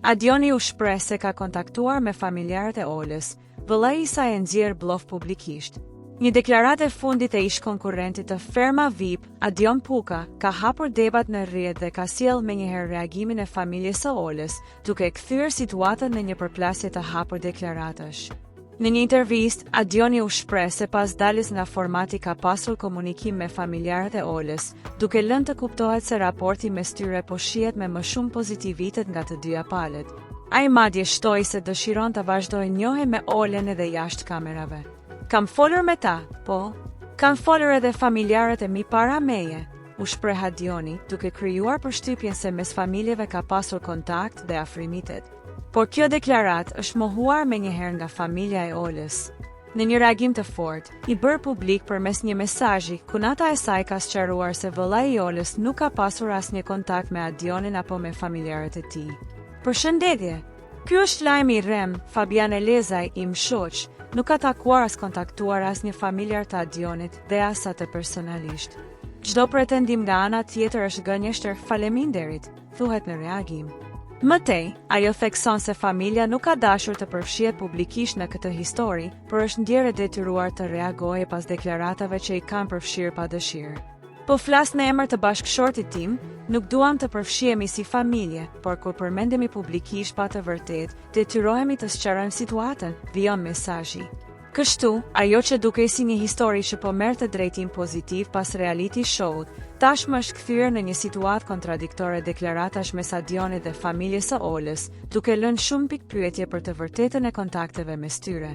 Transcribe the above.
Adioni u shpreh se ka kontaktuar me familjarët e Olës, vëllai i saj e nxjerr bllok publikisht. Një deklaratë e fundit e ish konkurrentit të Ferma VIP, Adion Puka, ka hapur debat në rrjet dhe ka sjell menjëherë reagimin e familjes së Olës, duke kthyer situatën në një përplasje të hapur deklaratash. Në një intervistë, Adioni u shpreh se pas daljes nga formati ka pasur komunikim me familjarët e Olës, duke lënë të kuptohet se raporti mes tyre po shihet me më shumë pozitivitet nga të dyja palët. Ai madje shtoi se dëshiron të vazhdojë njohje me Olën edhe jashtë kamerave. Kam folur me ta, po, kanë folur edhe familjarët e mi para meje, u shpreh Adioni, duke krijuar përshtypjen se mes familjeve ka pasur kontakt dhe afrimitet. Por kjo deklarat është mohuar menjëherë nga familja e Olës. Në një reagim të fortë, i bërë publik përmes një mesazhi, kunata e saj ka sqaruar se vëllai i Olës nuk ka pasur asnjë kontakt me Adionin apo me familjarët e tij. Përshëndetje. Ky është lajmi i rrem, Fabian Elezaj, im shoq, nuk ka takuar as kontaktuar asnjë familjar të Adionit dhe as atë personalisht. Çdo pretendim nga ana tjetër është gënjeshtër, faleminderit, thuhet në reagim. Mëtej, ajo thekson se familja nuk ka dashur të përfshihet publikisht në këtë histori, por është ndjerë e detyruar të reagojë pas deklaratave që i kanë përfshirë pa dëshirë. Po flas në emër të bashkëshortit tim, nuk duam të përfshihemi si familje, por kur përmendemi publikisht pa të vërtetë, detyrohemi të sqarojmë situatën, vijon mesazhi. Kështu, ajo që dukej si një histori që po merrte drejtim pozitiv pas reality show-ut, tashmë është kthyer në një situatë kontradiktore deklaratash mes Adionit dhe familjes së Olës, duke lënë shumë pikpyetje për të vërtetën e kontakteve mes tyre.